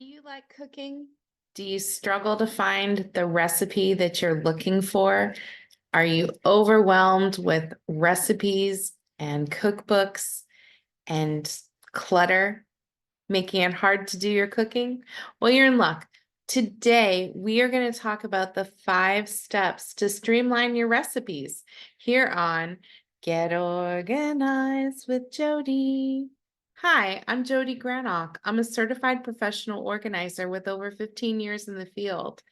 You like cooking? Do you struggle to find the recipe that you're looking for? Are you overwhelmed with recipes and cookbooks and clutter, making it hard to do your cooking? Well, you're in luck. Today, we are going to talk about the 5 steps to streamline your recipes here on Get Organized with Jodi. Hi, I'm Jodi Granock. I'm a certified professional organizer with over 15 years in the field.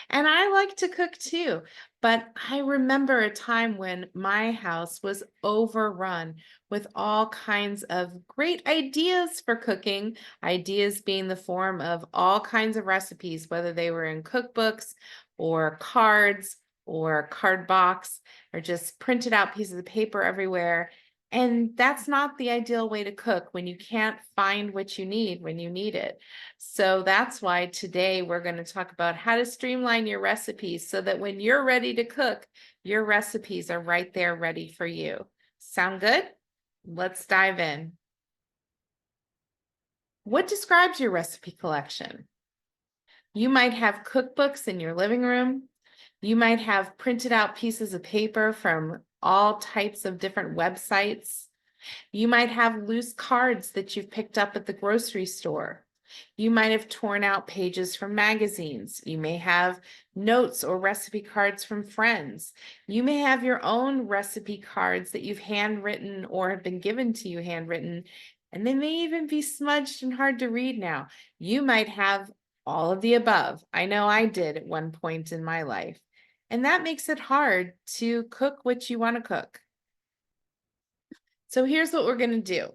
And I like to cook too, but I remember a time when my house was overrun with all kinds of great ideas for cooking, ideas being the form of all kinds of recipes, whether they were in cookbooks or cards or card box or just printed out pieces of paper everywhere. And that's not the ideal way to cook when you can't find what you need when you need it. So that's why today we're going to talk about how to streamline your recipes so that when you're ready to cook, your recipes are right there ready for you. Sound good? Let's dive in. What describes your recipe collection? You might have cookbooks in your living room. You might have printed out pieces of paper from all types of different websites. You might have loose cards that you've picked up at the grocery store. You might have torn out pages from magazines. You may have notes or recipe cards from friends. You may have your own recipe cards that you've handwritten or have been given to you handwritten, and they may even be smudged and hard to read now. You might have all of the above. I know I did at one point in my life. And that makes it hard to cook what you want to cook. So here's what we're going to do.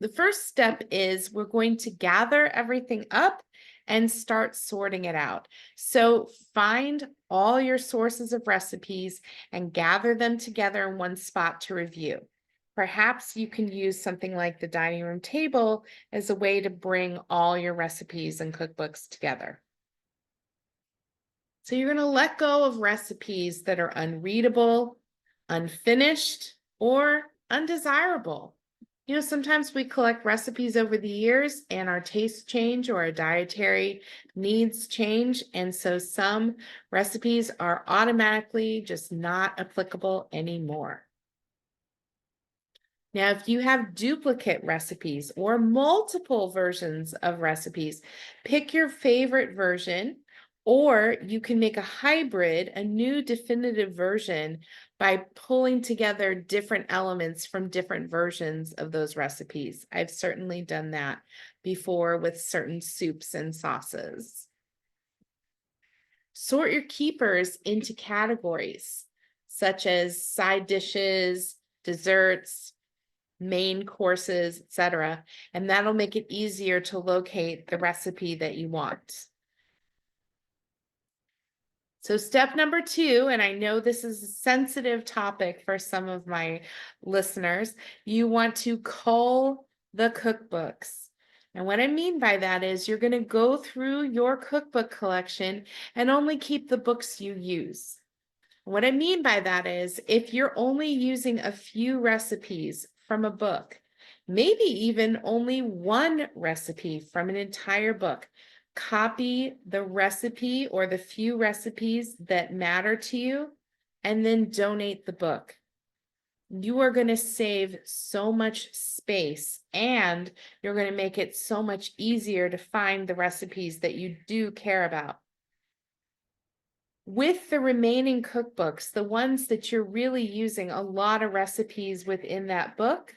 The first step is we're going to gather everything up and start sorting it out. So find all your sources of recipes and gather them together in one spot to review. Perhaps you can use something like the dining room table as a way to bring all your recipes and cookbooks together. So you're going to let go of recipes that are unreadable, unfinished, or undesirable. You know, sometimes we collect recipes over the years and our tastes change or our dietary needs change. And so some recipes are automatically just not applicable anymore. Now, if you have duplicate recipes or multiple versions of recipes, pick your favorite version, or you can make a hybrid, a new definitive version by pulling together different elements from different versions of those recipes. I've certainly done that before with certain soups and sauces. Sort your keepers into categories, such as side dishes, desserts, main courses, etc. And that'll make it easier to locate the recipe that you want. So step number 2, and I know this is a sensitive topic for some of my listeners, you want to cull the cookbooks. And what I mean by that is you're going to go through your cookbook collection and only keep the books you use. What I mean by that is if you're only using a few recipes from a book, maybe even only one recipe from an entire book, copy the recipe or the few recipes that matter to you and then donate the book. You are going to save so much space and you're going to make it so much easier to find the recipes that you do care about. With the remaining cookbooks, the ones that you're really using a lot of recipes within that book,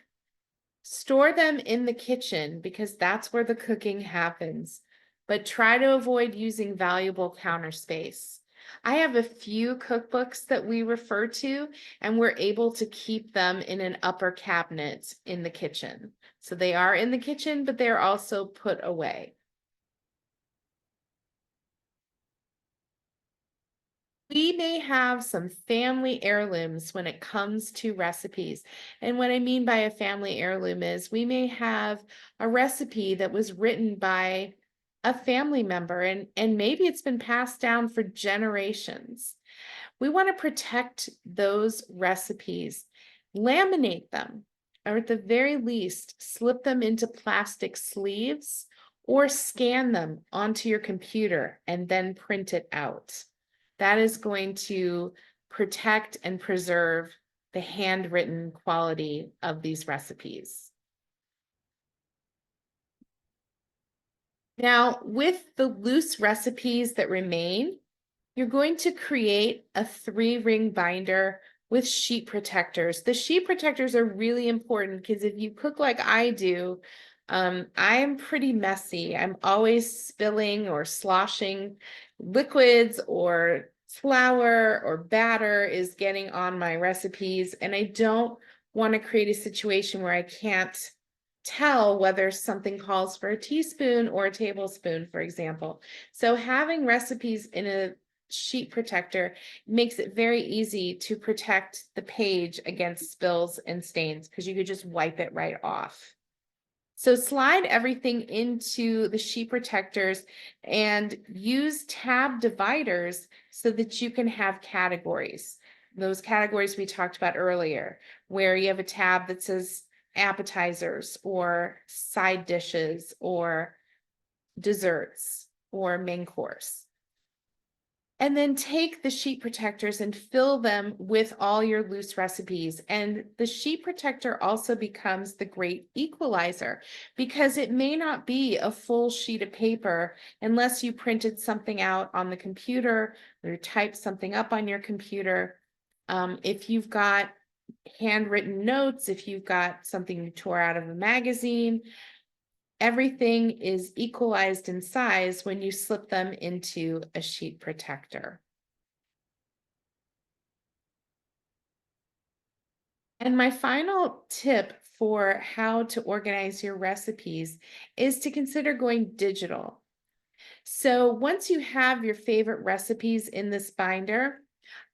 store them in the kitchen because that's where the cooking happens. But try to avoid using valuable counter space. I have a few cookbooks that we refer to, and we're able to keep them in an upper cabinet in the kitchen. So they are in the kitchen, but they're also put away. We may have some family heirlooms when it comes to recipes. And what I mean by a family heirloom is we may have a recipe that was written by a family member and maybe it's been passed down for generations. We want to protect those recipes, laminate them, or at the very least, slip them into plastic sleeves or scan them onto your computer and then print it out. That is going to protect and preserve the handwritten quality of these recipes. Now, with the loose recipes that remain, you're going to create a 3-ring binder with sheet protectors. The sheet protectors are really important because if you cook like I do, I'm pretty messy. I'm always spilling or sloshing liquids, or flour or batter is getting on my recipes, and I don't want to create a situation where I can't tell whether something calls for a teaspoon or a tablespoon, for example. So having recipes in a sheet protector makes it very easy to protect the page against spills and stains, because you could just wipe it right off. So slide everything into the sheet protectors and use tab dividers so that you can have categories. Those categories we talked about earlier, where you have a tab that says appetizers or side dishes or desserts or main course. And then take the sheet protectors and fill them with all your loose recipes. And the sheet protector also becomes the great equalizer, because it may not be a full sheet of paper unless you printed something out on the computer or typed something up on your computer. If you've got handwritten notes, if you've got something you tore out of a magazine, everything is equalized in size when you slip them into a sheet protector. And my final tip for how to organize your recipes is to consider going digital. So once you have your favorite recipes in this binder,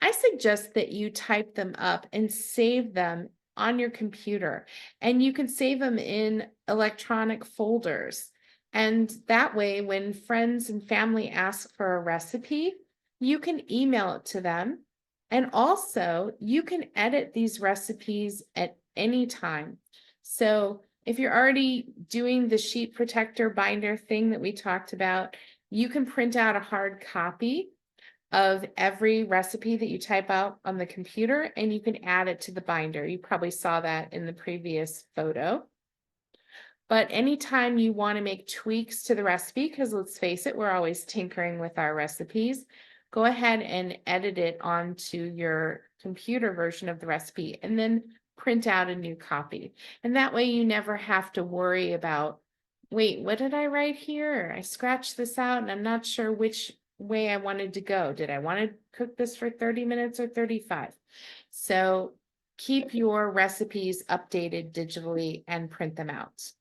I suggest that you type them up and save them on your computer. And you can save them in electronic folders. And that way, when friends and family ask for a recipe, you can email it to them. And also, you can edit these recipes at any time. So if you're already doing the sheet protector binder thing that we talked about, you can print out a hard copy of every recipe that you type out on the computer, and you can add it to the binder. You probably saw that in the previous photo. But anytime you want to make tweaks to the recipe, because let's face it, we're always tinkering with our recipes, go ahead and edit it onto your computer version of the recipe and then print out a new copy. And that way you never have to worry about, wait, what did I write here? I scratched this out and I'm not sure which way I wanted to go. Did I want to cook this for 30 minutes or 35? So keep your recipes updated digitally and print them out.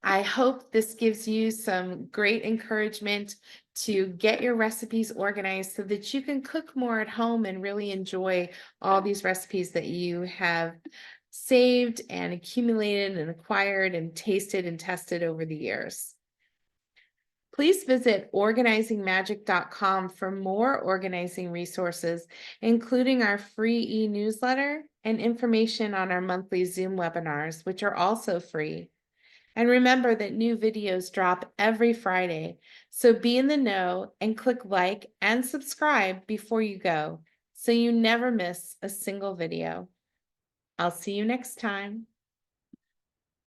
I hope this gives you some great encouragement to get your recipes organized so that you can cook more at home and really enjoy all these recipes that you have saved and accumulated and acquired and tasted and tested over the years. Please visit organizingmagic.com for more organizing resources, including our free e-newsletter and information on our monthly Zoom webinars, which are also free. And remember that new videos drop every Friday, so be in the know and click like and subscribe before you go, so you never miss a single video. I'll see you next time.